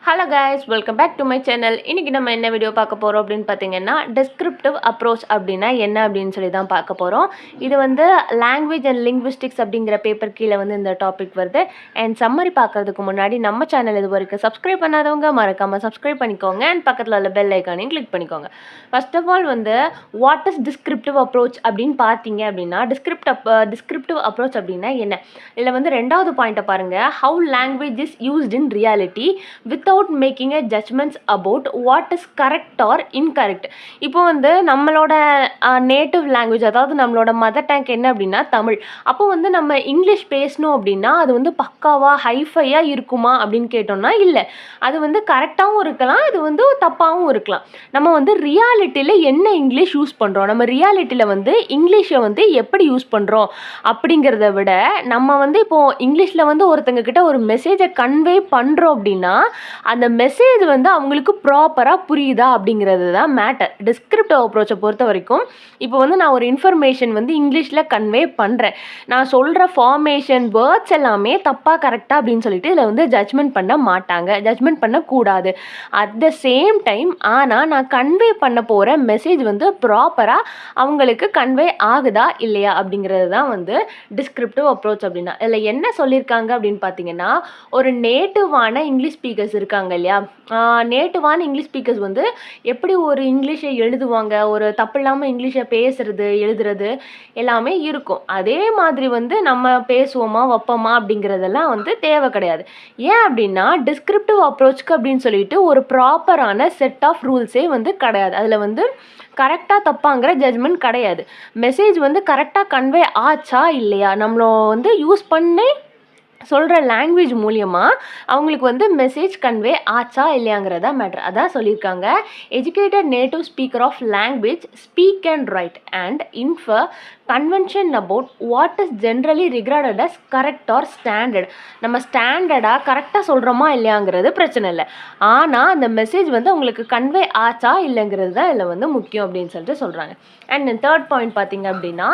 Hello guys, welcome back to my channel. இன்றைக்கி நம்ம என்ன வீடியோ பார்க்க போகிறோம் அப்படின்னு பார்த்தீங்கன்னா, டெஸ்கிரிப்டிவ் அப்ரோச் அப்படின்னா என்ன அப்படின்னு சொல்லி தான் பார்க்க போகிறோம். இது வந்து லாங்குவேஜ் அண்ட் லிங்குவிஸ்டிக்ஸ் அப்படிங்கிற பேப்பர் கீழே வந்து இந்த டாபிக் வருது. அண்ட் சம்மரி பார்க்குறதுக்கு முன்னாடி நம்ம சேனல் இது வரைக்கும் சப்ஸ்கிரைப் பண்ணாதவங்க மறக்காமல் சப்ஸ்கிரைப் பண்ணிக்கோங்க. அண்ட் பக்கத்தில் உள்ள பெல் ஐக்கானையும் கிளிக் பண்ணிக்கோங்க. ஃபர்ஸ்ட் ஆஃப் ஆல் வந்து வாட் இஸ் டிஸ்கிரிப்டிவ் அப்ரோச் அப்படின்னு பார்த்தீங்க அப்படின்னா, டிஸ்கிரிப்டிவ் அப்ரோச் அப்படின்னா என்ன? இதில் வந்து ரெண்டாவது பாயிண்ட்டை பாருங்கள். How language is used in reality without making a judgments about what is correct or incorrect. இப்போ வந்து நம்மளோட நேட்டிவ் லாங்குவேஜ், அதாவது நம்மளோட மதர் டங் என்ன அப்படின்னா தமிழ். அப்போ வந்து நம்ம இங்கிலீஷ் பேசணும் அப்படின்னா அது வந்து பக்காவாக ஹைஃபையாக இருக்குமா அப்படின்னு கேட்டோம்னா இல்லை. அது வந்து கரெக்டாகவும் இருக்கலாம், அது வந்து தப்பாகவும் இருக்கலாம். நம்ம வந்து ரியாலிட்டியில் என்ன இங்கிலீஷ் யூஸ் பண்ணுறோம், நம்ம ரியாலிட்டியில் வந்து இங்கிலீஷை வந்து எப்படி யூஸ் பண்ணுறோம் அப்படிங்கிறத விட, நம்ம வந்து இப்போது இங்கிலீஷில் வந்து ஒருத்தங்க கிட்ட ஒரு மெசேஜை கன்வே பண்ணுறோம் அப்படின்னா அந்த மெசேஜ் வந்து அவங்களுக்கு ப்ராப்பராக புரியுதா அப்படிங்கிறது தான் மேட்டர். டிஸ்கிரிப்டிவ் அப்ரோச்சை பொறுத்த வரைக்கும் இப்போ வந்து நான் ஒரு இன்ஃபர்மேஷன் வந்து இங்கிலீஷில் கன்வே பண்ணுறேன், நான் சொல்கிற ஃபார்மேஷன் வேர்ட்ஸ் எல்லாமே தப்பாக கரெக்டாக அப்படின்னு சொல்லிட்டு இதில் வந்து ஜட்ஜ்மெண்ட் பண்ண மாட்டாங்க, ஜட்ஜ்மெண்ட் பண்ணக்கூடாது. அட் த சேம் டைம் ஆனால் நான் கன்வே பண்ண போகிற மெசேஜ் வந்து ப்ராப்பராக அவங்களுக்கு கன்வே ஆகுதா இல்லையா அப்படிங்கிறது தான் வந்து டிஸ்கிரிப்டிவ் அப்ரோச் அப்படின்னா. இதில் என்ன சொல்லியிருக்காங்க அப்படின்னு பார்த்தீங்கன்னா, ஒரு நேட்டிவான இங்கிலீஷ் ஸ்பீக்கர்ஸ் இருக்காங்க இல்லையா, நேட்டிவான இங்கிலீஷ் ஸ்பீக்கர்ஸ் வந்து எப்படி ஒரு இங்கிலீஷை எழுதுவாங்க, ஒரு தப்பு இல்லாமல் இங்கிலீஷை பேசுறது எழுதுறது எல்லாமே இருக்கும். அதே மாதிரி வந்து நம்ம பேசுவோமா வைப்போமா அப்படிங்கிறதெல்லாம் வந்து தேவை கிடையாது. ஏன் அப்படின்னா டிஸ்கிரிப்டிவ் அப்ரோச்சுக்கு அப்படின்னு சொல்லிட்டு ஒரு ப்ராப்பரான செட் ஆஃப் ரூல்ஸே வந்து கிடையாது. அதில் வந்து கரெக்டாக தப்பாங்கிற ஜட்ஜ்மெண்ட் கிடையாது. மெசேஜ் வந்து கரெக்டாக கன்வே ஆச்சா இல்லையா, நம்மள வந்து யூஸ் பண்ணி சொல்கிற லாங்குவேஜ் மூலியமாக அவங்களுக்கு வந்து மெசேஜ் கன்வே ஆச்சா இல்லையாங்கிறதா மேட்ரு. அதான் சொல்லியிருக்காங்க. Educated native speaker of language speak and write and infer convention about what is generally regarded as correct or standard. நம்ம ஸ்டாண்டர்டாக கரெக்டாக சொல்கிறோமா இல்லையாங்கிறது பிரச்சனை இல்லை, ஆனால் அந்த மெசேஜ் வந்து உங்களுக்கு கன்வே ஆச்சா இல்லைங்கிறது தான் இதில் வந்து முக்கியம் அப்படின்னு சொல்லிட்டு சொல்கிறாங்க. அண்ட் தேர்ட் பாயிண்ட் பார்த்தீங்க அப்படின்னா,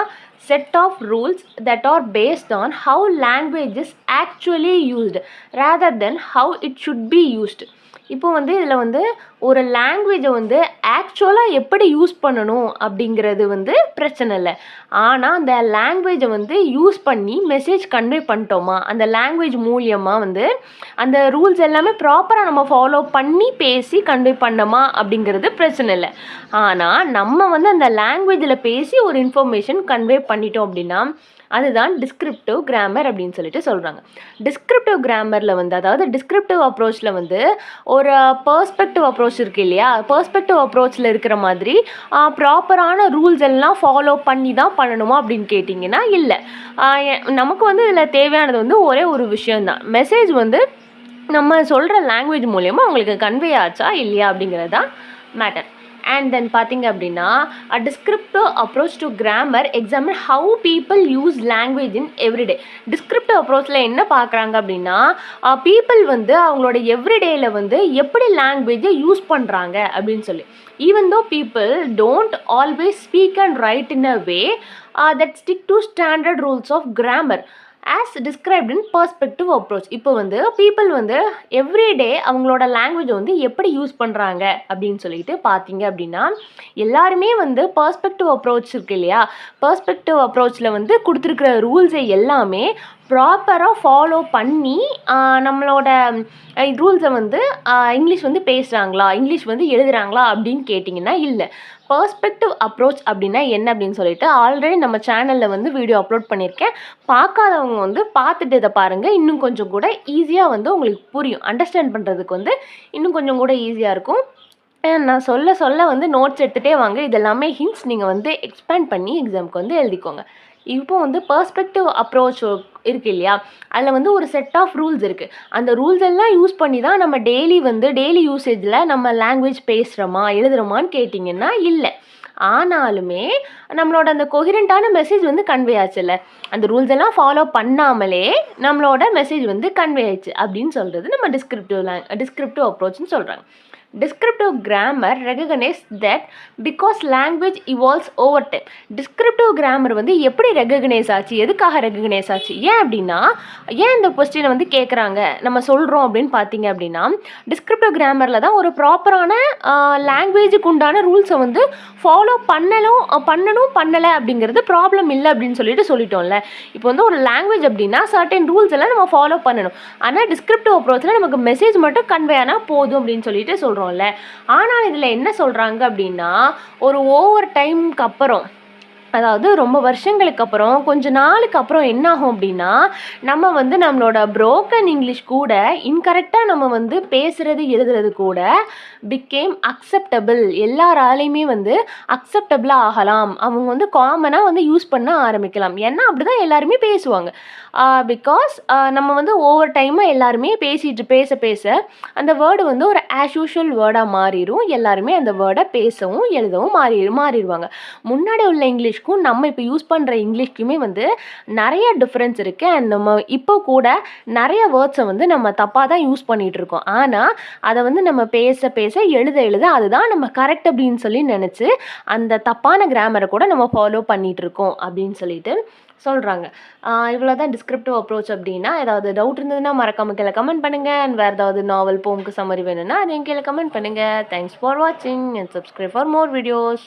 set of rules that are based on how language is actually used rather than how it should be used. இப்போ வந்து இதில் வந்து ஒரு லாங்குவேஜை வந்து ஆக்சுவலாக எப்படி யூஸ் பண்ணணும் அப்படிங்கிறது வந்து பிரச்சனை இல்லை, ஆனால் அந்த லாங்குவேஜை வந்து யூஸ் பண்ணி மெசேஜ் கன்வே பண்ணிட்டோமா, அந்த லாங்குவேஜ் மூலியமாக வந்து அந்த ரூல்ஸ் எல்லாமே ப்ராப்பராக நம்ம ஃபாலோ பண்ணி பேசி கன்வே பண்ணோமா அப்படிங்கிறது பிரச்சனை இல்லை. ஆனால் நம்ம வந்து அந்த லாங்குவேஜில் பேசி ஒரு இன்ஃபர்மேஷன் கன்வே பண்ணிட்டோம் அப்படின்னா அதுதான் டிஸ்கிரிப்டிவ் கிராமர் அப்படின்னு சொல்லிட்டு சொல்கிறாங்க. டிஸ்கிரிப்டிவ் கிராமரில் வந்து, அதாவது டிஸ்கிரிப்டிவ் அப்ரோச்சில் வந்து ஒரு பெர்ஸ்பெக்டிவ் அப்ரோச் இருக்குது இல்லையா, பெர்ஸ்பெக்டிவ் அப்ரோச்சில் இருக்கிற மாதிரி ப்ராப்பரான ரூல்ஸ் எல்லாம் ஃபாலோ பண்ணி தான் பண்ணணுமா அப்படின்னு கேட்டிங்கன்னா இல்லை. நமக்கு வந்து இதில் தேவையானது வந்து ஒரே ஒரு விஷயந்தான், மெசேஜ் வந்து நம்ம சொல்கிற லாங்குவேஜ் மூலயமா அவங்களுக்கு கன்வே ஆச்சா இல்லையா அப்படிங்கிறது தான் மேட்டர். அண்ட் தென் பார்த்தீங்க அப்படின்னா, a descriptive approach to grammar example how people use language in everyday. Descriptive அப்ரோச்சில் என்ன பார்க்குறாங்க அப்படின்னா, பீப்புள் வந்து அவங்களோட எவ்ரிடேயில் வந்து எப்படி லாங்குவேஜை யூஸ் பண்ணுறாங்க அப்படின்னு சொல்லி. Even though people don't always speak and write in a way that stick to standard rules of grammar as described in perspective approach. இப்போ வந்து பீப்புள் வந்து எவ்ரிடே அவங்களோட லாங்குவேஜை வந்து எப்படி யூஸ் பண்ணுறாங்க அப்படின்னு சொல்லிட்டு பார்த்தீங்க அப்படின்னா, எல்லாருமே வந்து பெர்ஸ்பெக்டிவ் அப்ரோச் இருக்கு இல்லையா, பெர்ஸ்பெக்டிவ் அப்ரோச்சில் வந்து கொடுத்துருக்கிற ரூல்ஸை எல்லாமே ப்ராப்பராக ஃபாலோ பண்ணி நம்மளோட ரூல்ஸை வந்து இங்கிலீஷ் வந்து பேசுகிறாங்களா, இங்கிலீஷ் வந்து எழுதுகிறாங்களா அப்படின்னு கேட்டிங்கன்னா இல்லை. பெர்ஸ்பெக்டிவ் அப்ரோச் அப்படின்னா என்ன அப்படின்னு சொல்லிட்டு ஆல்ரெடி நம்ம சேனலில் வந்து வீடியோ அப்லோட் பண்ணியிருக்கேன். பார்க்காதவங்க வந்து பார்த்துட்டு இதை பாருங்கள், இன்னும் கொஞ்சம் கூட ஈஸியாக வந்து உங்களுக்கு புரியும், அண்டர்ஸ்டாண்ட் பண்ணுறதுக்கு வந்து இன்னும் கொஞ்சம் கூட ஈஸியாக இருக்கும். நான் சொல்ல சொல்ல வந்து நோட்ஸ் எடுத்துகிட்டே வாங்க, இதெல்லாமே ஹிண்ட்ஸ் நீங்கள் வந்து எக்ஸ்பேண்ட் பண்ணி எக்ஸாமுக்கு வந்து எழுதிக்கோங்க. இப்போ வந்து பெர்ஸ்பெக்டிவ் அப்ரோச் இருக்குது இல்லையா, அதில் வந்து ஒரு செட் ஆஃப் ரூல்ஸ் இருக்குது. அந்த ரூல்ஸ் எல்லாம் யூஸ் பண்ணி தான் நம்ம டெய்லி யூசேஜில் நம்ம லாங்குவேஜ் பேசுகிறோமா எழுதுகிறோமான்னு கேட்டிங்கன்னா இல்லை. ஆனாலுமே நம்மளோட அந்த கொஹிரண்டான மெசேஜ் வந்து கன்வே ஆச்சுல்ல, அந்த ரூல்ஸ் எல்லாம் ஃபாலோ பண்ணாமலே நம்மளோட மெசேஜ் வந்து கன்வே ஆயிடுச்சு அப்படின்னு சொல்கிறது நம்ம டிஸ்கிரிப்டிவ் அப்ரோச்னு சொல்கிறாங்க. Descriptive grammar recognize that because language evolves over time. Descriptive grammar வந்து எப்படி ரெகக்னைஸ் ஆச்சு, எதுக்காக ரெகக்னைஸ் ஆச்சு, ஏன் அப்படின்னா ஏன் இந்த கொஸ்டினை வந்து கேட்குறாங்க நம்ம சொல்கிறோம் அப்படின்னு பார்த்தீங்க அப்படின்னா டிஸ்கிரிப்டிவ் கிராமரில் தான் ஒரு ப்ராப்பரான லாங்குவேஜுக்கு உண்டான ரூல்ஸை வந்து ஃபாலோ பண்ணலை அப்படிங்கிறது ப்ராப்ளம் இல்லை அப்படின்னு சொல்லிட்டோம்ல. இப்போ வந்து ஒரு லாங்குவேஜ் அப்படின்னா சர்டன் ரூல்ஸ் எல்லாம் நம்ம ஃபாலோ பண்ணணும். ஆனால் டிஸ்கிரிப்டிவ் அப்ரோச்சில் நமக்கு மெசேஜ் மட்டும் கன்வே ஆனால் போதும் அப்படின்னு சொல்லிட்டு சொல்கிறோம்ல. ஆனால் இதில் என்ன சொல்கிறாங்க அப்படின்னா ஒரு ஓவர் டைமுக்கு அப்புறம், அதாவது ரொம்ப வருஷங்களுக்கு அப்புறம் கொஞ்ச நாளுக்கு அப்புறம் என்ன ஆகும் அப்படின்னா நம்ம வந்து நம்மளோட புரோக்கன் இங்கிலீஷ் கூட இன்கரெக்டாக நம்ம வந்து பேசுகிறது எழுதுறது கூட பிகேம் அக்செப்டபிள், எல்லாராலையுமே வந்து அக்செப்டபிளாக ஆகலாம். அவங்க வந்து காமனாக வந்து யூஸ் பண்ண ஆரம்பிக்கலாம். ஏன்னா அப்படி தான் எல்லாருமே பேசுவாங்க. பிகாஸ் நம்ம வந்து ஒவ்வொரு டைமும் எல்லாருமே பேச அந்த வேர்டு வந்து ஒரு ஆஸ் யூஷுவல் வேர்டாக மாறிடும். எல்லாருமே அந்த வேர்டை பேசவும் எழுதவும் மாறிடுவாங்க. முன்னாடி உள்ள இங்கிலீஷ்க்கும் நம்ம இப்போ யூஸ் பண்ணுற இங்கிலீஷ்க்குமே வந்து நிறைய டிஃப்ரென்ஸ் இருக்குது. அண்ட் நம்ம இப்போ கூட நிறைய வேர்ட்ஸை வந்து நம்ம தப்பாக தான் யூஸ் பண்ணிகிட்டு இருக்கோம். ஆனால் அதை வந்து நம்ம பேச எழுத அதுதான் நம்ம கரெக்ட் அப்படின்னு சொல்லி நினச்சி அந்த தப்பான கிராமரை கூட நம்ம ஃபாலோ பண்ணிகிட்டு இருக்கோம் அப்படின்னு சொல்லிட்டு சொல்கிறாங்க. இவ்வளோ தான் டிஸ்கிரிப்டிவ் அப்ரோச் அப்படின்னா. ஏதாவது டவுட் இருந்ததுன்னா மறக்காம கீழே கமெண்ட் பண்ணுங்கள். அண்ட் வேறு ஏதாவது நாவல் போமுக்கு சம்மரி வேணும்னா அதையும் கீழே கமெண்ட் பண்ணுங்கள். தேங்க்ஸ் ஃபார் வாட்சிங் and subscribe for more videos.